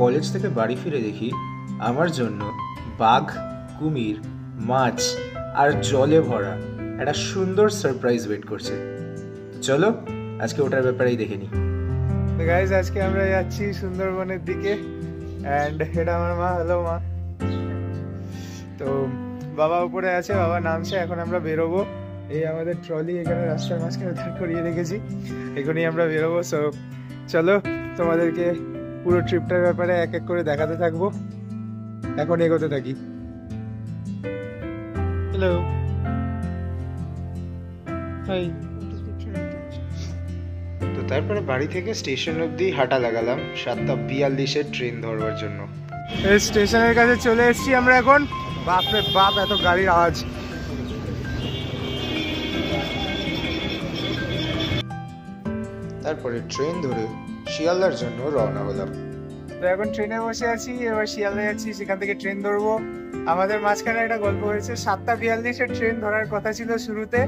College থেকে বাড়ি ফিরে দেখি আমার জন্য বাঘ, কুমির, মাছ আর জলে ভরা একটা সুন্দর সারপ্রাইজ ওয়েট করছে। চলো আজকে ওটার ব্যাপারেই দেখে নিই। তো গাইজ, আজকে আমরা যাচ্ছি সুন্দরবনের দিকে। অ্যান্ড এটা আমার মা। হ্যালো মা। তো বাবা উপরে আছে, বাবা নামছে, এখন আমরা বেরোবো। এই আমাদের ট্রলি এখানে রাস্তার মাঝখানে দাঁড় করিয়ে রেখেছি, এখনই আমরা বেরোবো। সো চলো তোমাদেরকে পুরো ট্রিপটার ব্যাপারে এক এক করে দেখাতে থাকবো। এখন এগোতে থাকি। Hello, hi. তো তারপরে বাড়ি থেকে স্টেশন অবধি হাঁটা লাগালাম 7:42-এর ট্রেন ধরবার জন্য। এই স্টেশনের কাছে চলে এসেছি আমরা এখন। বাপরে বাপ, এত গাড়ির আওয়াজ। তারপরে ট্রেন ধরে শিয়ালদার জন্য রওনা হলাম। তো এখন ট্রেনে বসে আছি, এবার শিয়ালদা যাচ্ছি, সেখান থেকে ট্রেন ধরবো। আমাদের মাঝখানে একটা গল্প হয়েছে, 7:42-এর ট্রেন ধরার কথা ছিল শুরুতে,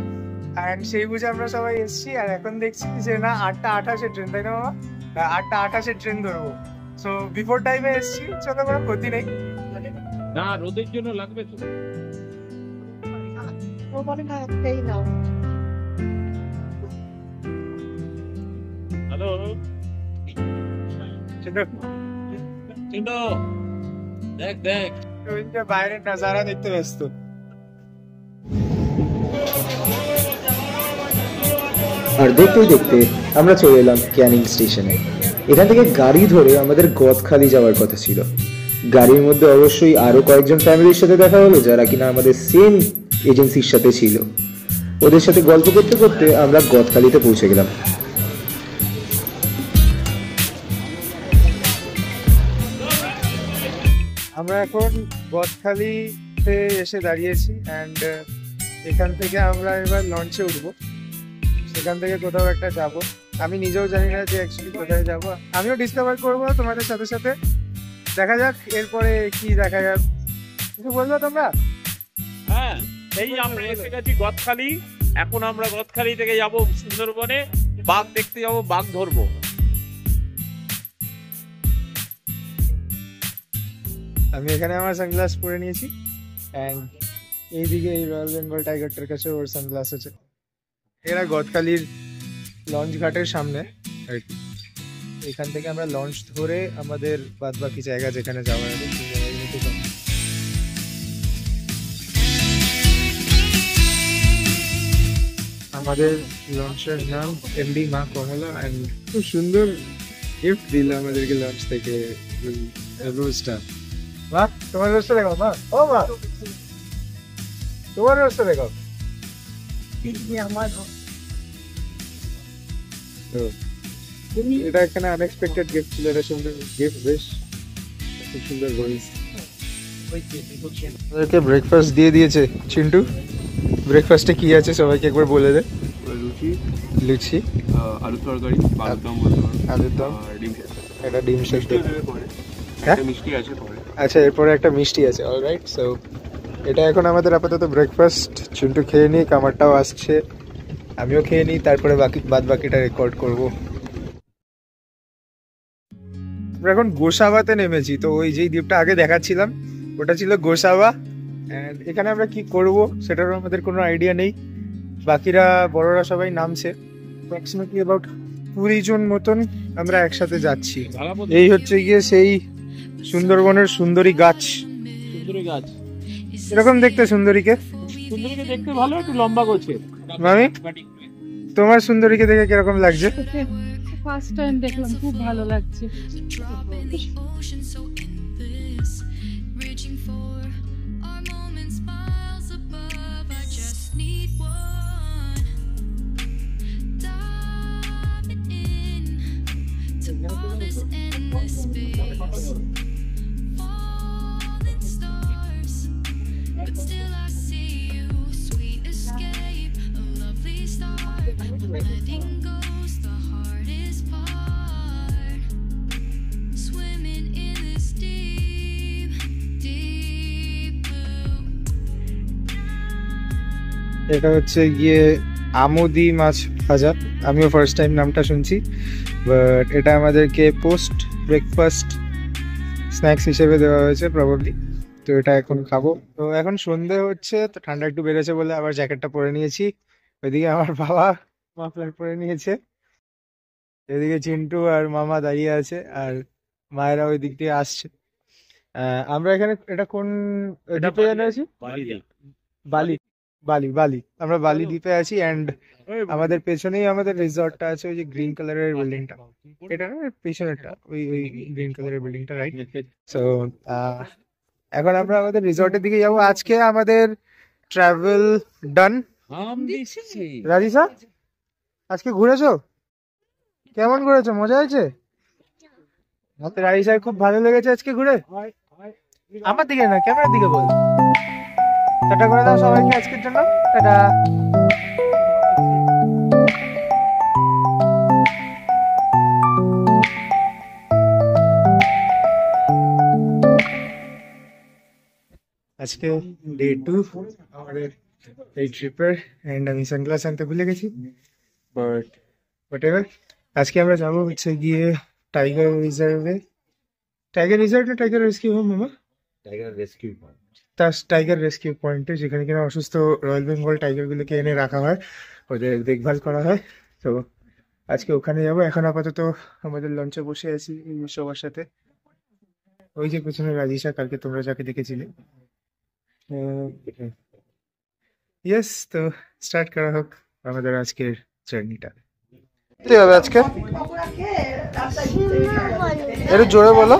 অ্যান্ড সেই বুঝে আমরা সবাই এসেছি। আর এখন দেখছি যে না, 8:28-এর ট্রেন, তাই না বাবা? 8:28-এর ট্রেন ধরবো। সো বিফোর টাইমে এসেছি, চলো কোনো ক্ষতি নেই। না, রোদের জন্য লাগবে তো। হ্যালো, দেখ দেখ, বাইরের নাজারা দেখতে ব্যস্ত। আর দেখতে দেখতে আমরা চলে এলাম ক্যানিং স্টেশনে। এখান থেকে গাড়ি ধরে আমাদের গদখালি যাওয়ার কথা ছিল। গাড়ির মধ্যে অবশ্যই আরো কয়েকজন ফ্যামিলির সাথে দেখা হলো, যারা কিনা আমাদের সেম এজেন্সির সাথে ছিল। ওদের সাথে গল্প করতে করতে আমরা গদখালিতে পৌঁছে গেলাম। আমরা এখন গদখালিতে এসে দাঁড়িয়েছি, অ্যান্ড এখান থেকে আমরা এবার লঞ্চে উঠবো। সেখান থেকে কোথাও একটা যাব। আমি নিজেও জানি না যে অ্যাকচুয়ালি কোথায় যাব। আমিও ডিসকভার করবো তোমাদের সাথে সাথে। দেখা যাক এরপরে কি দেখা যাক। কিছু বলবো তোমরা? হ্যাঁ, এই আমরা এসে গেছি গদখালি। এখন আমরা গদখালি থেকে যাব সুন্দরবনে, বাঘ দেখতে যাব, বাঘ ধরবো। আমি এখানে আমার সানগ্লাস পরে নিয়েছি, অ্যান্ড এইদিকে এই রয়্যাল বেঙ্গল টাইগারটার কাছে ওর সানগ্লাস আছে। এরা গদখালির লঞ্চ ঘাটের সামনে আর কি। এখান থেকে আমরা লঞ্চ ধরে আমাদের বাদ বাকি জায়গা যেখানে যাওয়ার আছে সেই জায়গায় যেতে যাব। আমাদের লঞ্চের নাম এমডি মা কমলা, অ্যান্ড খুব সুন্দর গিফট দিল আমাদেরকে লঞ্চ থেকে, রোজটা। মা, তোমার রোজটা দেখাও মা। ও মা, তোমার রোজটা দেখাও। এটা এখানে আনএক্সপেক্টেড গিফট ছিল, এটা সুন্দর গিফট, বেশ খুব সুন্দর ভয়েস। ওদেরকে ব্রেকফাস্ট দিয়ে দিয়েছে চিন্টু। ব্রেকফাস্টে কি আছে সবাইকে একবার বলে দে। লুচি, আলুর তরকারি, আলুর দম বলতে পারো, আলুর দম, ডিম, এটা ডিম সেদ্ধ, একটা মিষ্টি আছে পরে। আচ্ছা, এরপরে একটা মিষ্টি আছে। অলরাইট, সো এটা এখন আমাদের আপাতত ব্রেকফাস্ট। চিন্টু খেয়ে নিই, কামারটাও আসছে, আমিও খেয়ে নিই, তারপরে বাদ বাকিটা রেকর্ড করব। আমরা এখন গোসাবাতে নেমেছি। তো ওই যেই দ্বীপটা আগে দেখাচ্ছিলাম ওটা ছিল গোসাবা। অ্যান্ড এখানে আমরা কি করব সেটারও আমাদের কোনো আইডিয়া নেই। বাকিরা বড়রা সবাই নামছে। অ্যাপ্রক্সিমেটলি অ্যাবাউট 20 জন মতন আমরা একসাথে যাচ্ছি। এই হচ্ছে গিয়ে সেই সুন্দরবনের সুন্দরী গাছ। সুন্দরী গাছ এরকম দেখতে সুন্দরীকে। সুন্দরীকে দেখতে ভালো, একটু লম্বা করছে। মামি, তোমার সুন্দরীকে দেখে কিরকম লাগছে? ফার্স্ট টাইম দেখলাম, খুব ভালো লাগছে। এটা হচ্ছে গিয়ে আমোদি মাছ ভাজা। আমিও ফার্স্ট টাইম নামটা শুনছি, বাট এটা আমাদেরকে পোস্ট ব্রেকফাস্ট স্ন্যাক্স হিসেবে দেওয়া হয়েছে প্রবাবলি। তো এটা এখন খাবো। তো এখন সন্ধে হচ্ছে, তো ঠান্ডা একটু বেড়েছে বলে আবার জ্যাকেটটা পরে নিয়েছি। ওইদিকে আমার বাবা মাফলার পরে নিয়েছে, এদিকে চিন্টু আর মামা দাঁড়িয়ে আছে, আর মায়েরা ওই দিক দিয়ে আসছে। আমরা এখানে, এটা কোন দ্বীপে জানা আছি? বালি, বালি, বালি। আমরা বালি দ্বীপে আছি, অ্যান্ড আমাদের পেছনেই আমাদের রিসর্টটা আছে, ওই যে গ্রিন কালারের বিল্ডিংটা, এটা না পেছনেরটা, ওই ওই গ্রিন কালারের বিল্ডিংটা, রাইট? সো এখন আমরা আমাদের রিসর্টের দিকে যাবো। আজকে আমাদের ট্রাভেল ডান। রাজিসা, আজকে ঘুরেছো? কেমন ঘুরেছো? মজা হয়েছে? রাজিসার খুব ভালো লেগেছে আজকে ঘুরে। আমার দিকে না, ক্যামেরার দিকে বল। টাটা করে দাও সবাইকে আজকের জন্য। টাটা। আজকে ডে 2 আমাদের এই ট্রিপের, এন্ড আমি সানগ্লাস আনতে ভুলে গেছি, বাট হোয়াটএভার। আজকে আমরা যাবো হচ্ছে গিয়ে টাইগার রিজার্ভে। টাইগার রিজার্ভ না টাইগার রেস্কিউ হোম মামা? Tiger rescue point. তার টাইগার রেস্কিউ পয়েন্টে, যেখানে কিনা অসুস্থ রয়্যাল বেঙ্গল টাইগারগুলোকে এনে রাখা হয়, ওদের দেখভাল করা হয়। তো আজকে ওখানে যাবো। এখন আপাতত আমাদের লঞ্চে বসে আছি সবার সাথে। ওই যে পেছনে রাজিসা, কালকে তোমরা যাকে দেখেছিলে। ইয়েস, তো স্টার্ট করা হোক আমাদের আজকের জার্নিটা। কি হবে আজকে? একটু জোরে বলো।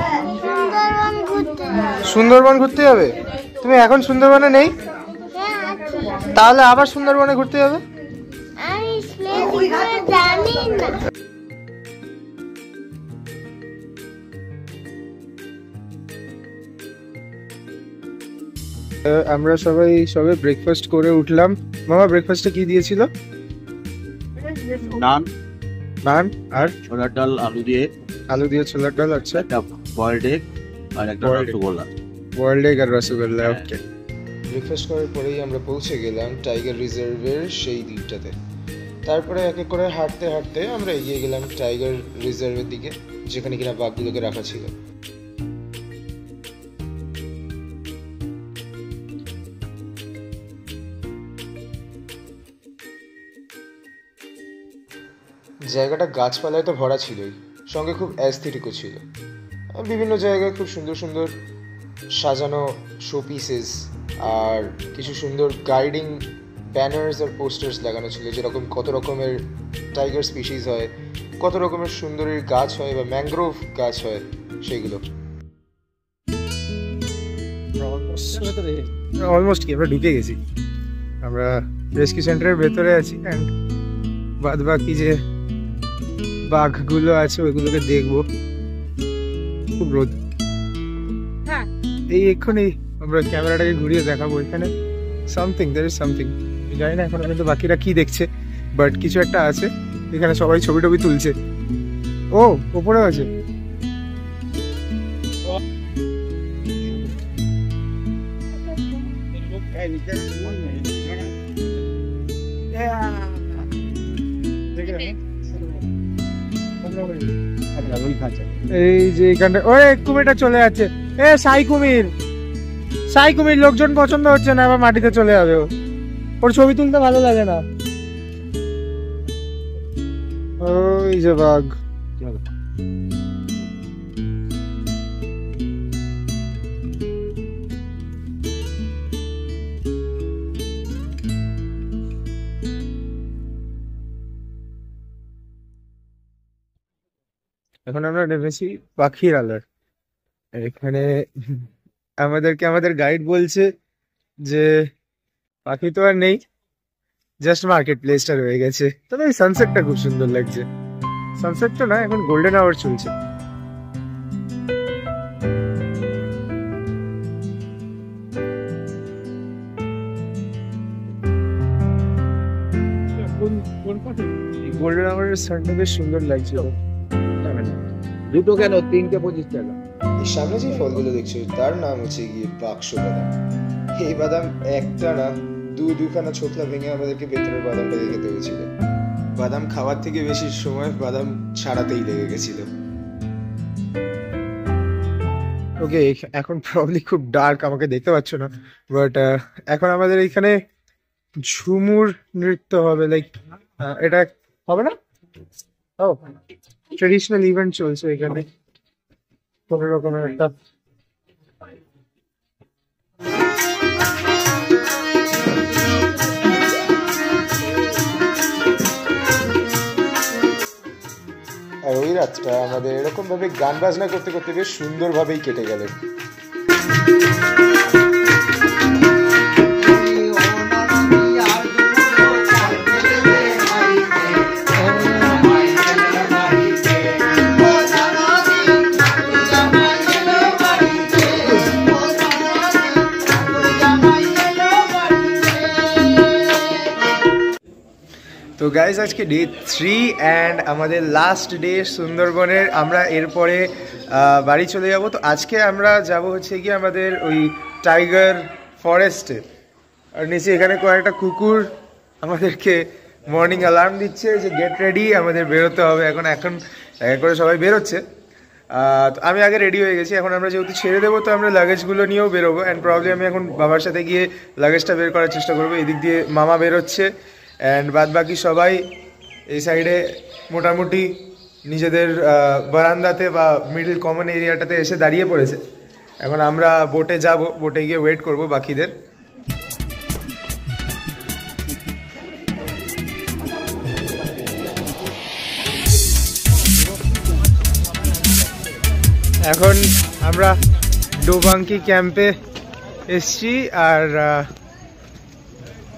সুন্দরবন ঘুরতে যাবে? তুমি এখন সুন্দরবনে নেই? তাহলে আবার সুন্দরবনে ঘুরতে যাবে? আমরা সবাই সবে ব্রেকফাস্ট করে উঠলাম। মামা ব্রেকফাস্টে কি দিয়েছিল? নান, নান আর ছোলার ডাল, আলু দিয়ে ছোলার ডাল। আচ্ছা, একটা বয়েলড এগ আর একটা Boiled egg. Rasgulla. Boiled egg আর রসগোল্লা। ওকে। ব্রেকফাস্ট করার পরেই আমরা পৌঁছে গেলাম টাইগার রিজার্ভের সেই দ্বীপটাতে। তারপরে এক এক করে হাঁটতে হাঁটতে আমরা এগিয়ে গেলাম টাইগার রিজার্ভের দিকে, যেখানে কিনা বাঘগুলোকে রাখা ছিল। জায়গাটা গাছপালায় তো ভরা ছিলই, সঙ্গে খুব অ্যাস্থেটিকও ছিল। বিভিন্ন জায়গায় খুব সুন্দর সুন্দর সাজানো শো পিসেস আর কিছু সুন্দর গাইডিং ব্যানার্স আর পোস্টার্স লাগানো ছিল, যেরকম কত রকমের টাইগার স্পিসিস হয়, কত রকমের সুন্দরী গাছ হয় বা ম্যানগ্রোভ গাছ হয়, সেইগুলো। অলমোস্ট কি আমরা ঢুকে গেছি। আমরা রেস্কিউ সেন্টারের ভেতরে আছি, অ্যান্ড বাদ বাকি যে বাঘগুলো আছে ওইগুলোকে দেখবো। খুব রোদ। এই এক্ষুনি আমরা ক্যামেরাটাকে ঘুরিয়ে দেখাবো। এখানে সামথিং, দেয়ার ইজ সামথিং, জানি না এখনো কিন্তু বাকিরা কি দেখছে, বাট কিছু একটা আছে। এখানে সবাই ছবি টবি তুলছে। ও ওপরে আছে। এই যে এখানটা ওরে কুমিরটা চলে যাচ্ছে। সাই কুমির, সাই কুমির। লোকজন পছন্দ হচ্ছে না, আবার মাটিতে চলে যাবে। ওর ছবি তুলতে ভালো লাগে না। ওই যে বাঘ। এখন আমরা নেমেছি পাখির আলার। এখানে আমাদেরকে আমাদের গাইড বলছে যে পাখি তো আর নেই, জাস্ট মার্কেট প্লেসটা রয়ে গেছে। তবে এই সানসেটটা খুব সুন্দর লাগছে। সানসেট তো না, এখন গোল্ডেন আওয়ার চলছে। গোল্ডেন আওয়ারের সানটা বেশ সুন্দর লাগছে। দুটো কেন? 325 টাকা। এই সামনে যে ফলগুলো দেখছো তার নাম হচ্ছে গিয়ে বাক্স বাদাম। এই বাদাম একটা না দুখানা ছোকলা ভেঙে আমাদেরকে ভেতরের বাদামটাকে খেতে হয়েছিল। বাদাম খাওয়ার থেকে বেশি সময় বাদাম ছাড়াতেই লেগে গেছিল। ওকে, এখন প্রবলি খুব ডার্ক, আমাকে দেখতে পাচ্ছ না, বাট এখন আমাদের এখানে ঝুমুর নৃত্য হবে, লাইক এটা হবে না? ও, ট্রেডিশনাল ইভেন্ট চলছে এখানে কোনো রকমের একটা। আর ওই রাতটা আমাদের এরকম ভাবে গান বাজনা করতে করতে বেশ সুন্দরভাবেই কেটে গেল। তো গাইজ আজকে ডে 3 অ্যান্ড আমাদের লাস্ট ডে সুন্দরবনের। আমরা এরপরে বাড়ি চলে যাব। তো আজকে আমরা যাব হচ্ছে কি আমাদের ওই টাইগার ফরেস্টে। আর নিচে এখানে কয়েকটা কুকুর আমাদেরকে মর্নিং অ্যালার্ম দিচ্ছে যে গেট রেডি, আমাদের বেরোতে হবে। এখন এক এক করে সবাই বেরোচ্ছে। তো আমি আগে রেডি হয়ে গেছি। এখন আমরা যেহেতু ছেড়ে দেবো তো আমরা লাগেজগুলো নিয়েও বেরোবো। অ্যান্ড প্রবলি আমি এখন বাবার সাথে গিয়ে লাগেজটা বের করার চেষ্টা করবো। এদিক দিয়ে মামা বেরোচ্ছে অ্যান্ড বাদ বাকি সবাই এই সাইডে মোটামুটি নিজেদের বারান্দাতে বা মিডল কমন এরিয়াটাতে এসে দাঁড়িয়ে পড়েছে। এখন আমরা বোটে যাব, বোটে গিয়ে ওয়েট করব বাকিদের। এখন আমরা ডোবাঙ্কি ক্যাম্পে এসছি। আর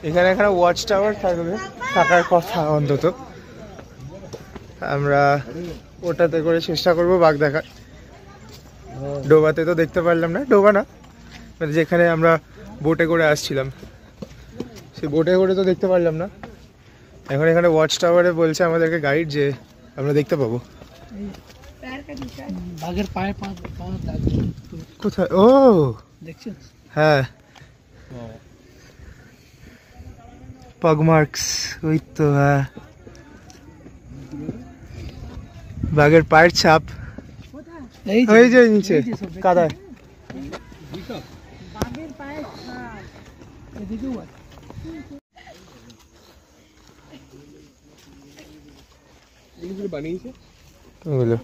এখানে এখানে ওয়াচ টাওয়ার থাকবে, থাকার কথা অন্তত। আমরা ওটাতে করে চেষ্টা করবো বাঘ দেখার। ডোবাতে তো দেখতে পারলাম না, ডোবা না মানে যেখানে আমরা বোটে করে আসছিলাম সেই বোটে করে তো দেখতে পারলাম না। এখন এখানে ওয়াচ টাওয়ারে বলছে আমাদেরকে গাইড যে আমরা দেখতে পাবো। বাঘের পায়ে কোথায়? ও দেখছেন? হ্যাঁ, পাগ মার্কস, ওই তো। হ্যাঁ, বাঘের পায়ের ছাপ ওই যে নিচে কাদায়। বাঘের পায়ের ছাপ এদিকেও আছে। এগুলো বানিয়েছে ওগুলো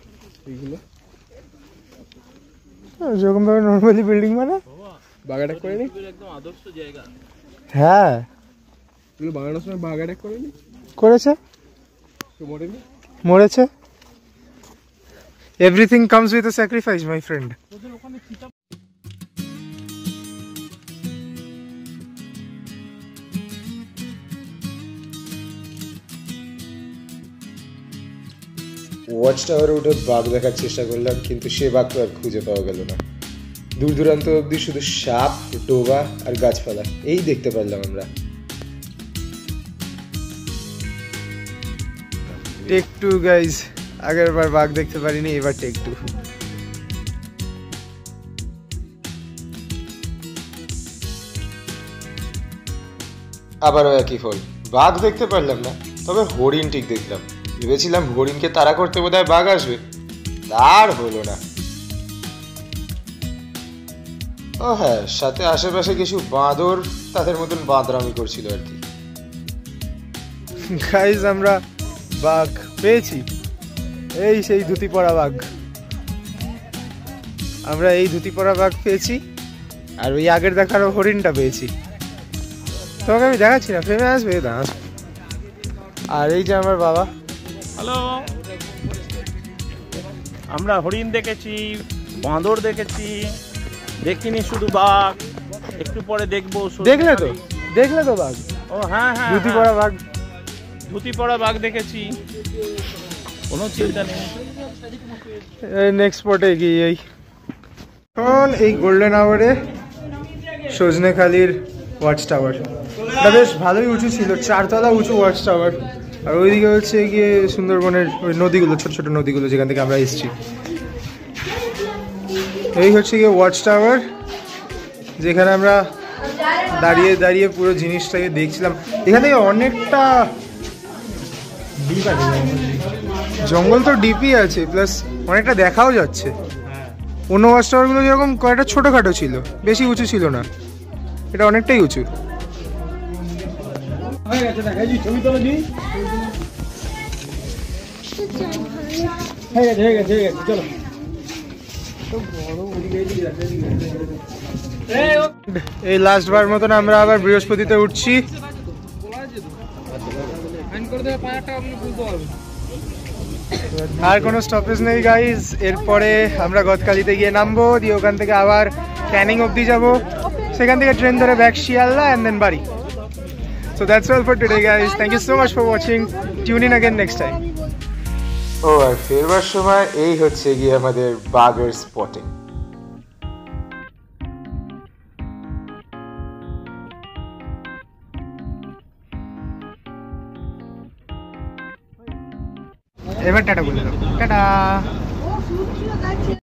যেরকম ভাবে নর্মালি বিল্ডিং মানে বাঘ অ্যাটাক করেনি, একদম আদর্শ জায়গা। হ্যাঁ, এগুলো বানানোর সময় বাঘ অ্যাটাক করেনি? করেছে, মরেনি, মরেছে। Everything comes with a sacrifice my friend. Watch টাওয়ারে উঠে বাঘ দেখার চেষ্টা করলাম, কিন্তু সে বাঘ তো আর খুঁজে পাওয়া গেল না। দূর দূরান্ত অব্দি শুধু সাপ, ডোবা আর গাছপালা এই দেখতে পারলাম আমরা। টেক টু গাইজ, আগের বার বাঘ দেখতে পারিনি, এবার টেক টু। আবারও একই ফল, বাঘ দেখতে পারলাম না, তবে হরিণ ঠিক দেখলাম। ভেবেছিলাম হরিণকে তাড়া করতে বোধহয় বাঘ আসবে, আর হলো না। ও হ্যাঁ, সাথে আশেপাশে কিছু বাঁদর তাদের মতন বাঁদরামি করছিল আর কি। গাইজ আমরা বাঘ পেয়েছি, এই সেই ধুতি পরা বাঘ। আমরা এই ধুতি পরা বাঘ পেয়েছি, আর ওই আগের দেখার হরিণটা পেয়েছি। তোমাকে আমি দেখাচ্ছি না, ফ্রেমে আসবে না। আর এই যে আমার বাবা। হ্যালো, আমরা হরিণ দেখেছি, বাঁদর দেখেছি, দেখিনি শুধু বাঘ, একটু পরে দেখবো। দেখলে তো, দেখলে তো বাঘ। ও হ্যাঁ হ্যাঁ, ধুতি পরা বাঘ, ধুতি পরা বাঘ দেখেছি, কোনো চিন্তা নেই। নেক্সট স্পটে এগিয়ে যাই। এখন এই গোল্ডেন আওয়ারে সজনেখালির ওয়াচ টাওয়ার, এটা বেশ ভালোই উঁচু ছিল, 4 তলা উঁচু ওয়াচ টাওয়ার। আর ওইদিকে হচ্ছে গিয়ে সুন্দরবনের ওই নদীগুলো, ছোট ছোট নদীগুলো যেখান থেকে আমরা এসেছি। এই হচ্ছে গিয়ে ওয়াচ টাওয়ার, যেখানে আমরা দাঁড়িয়ে দাঁড়িয়ে পুরো জিনিসটাকে দেখছিলাম। এখান থেকে অনেকটা ডিপ আছে, জঙ্গল তো ডিপই আছে, প্লাস অনেকটা দেখাও যাচ্ছে। অন্য ওয়াচ টাওয়ারগুলো যেরকম কয়েকটা ছোটোখাটো ছিল, বেশি উঁচু ছিল না, এটা অনেকটাই উঁচু। এই লাস্ট বার মতন আমরা আবার বৃহস্পতিতে উঠছি। আর কোনো স্টপেজ নেই গাইজ, এরপরে আমরা গদখালিতে গিয়ে নামবো, দিয়ে ওখান থেকে আবার ক্যানিং অবধি যাবো, সেখান থেকে ট্রেন ধরে ব্যাক শিয়ালদা অ্যান্ড দেন বাড়ি। So that's all for today guys. Thank you so much for watching. Tune in again next time. ও আর ফেরবার সময় এই হচ্ছে গিয়ে আমাদের বাগের স্পটিং। এবার টাটা বলে দাও, টাটা।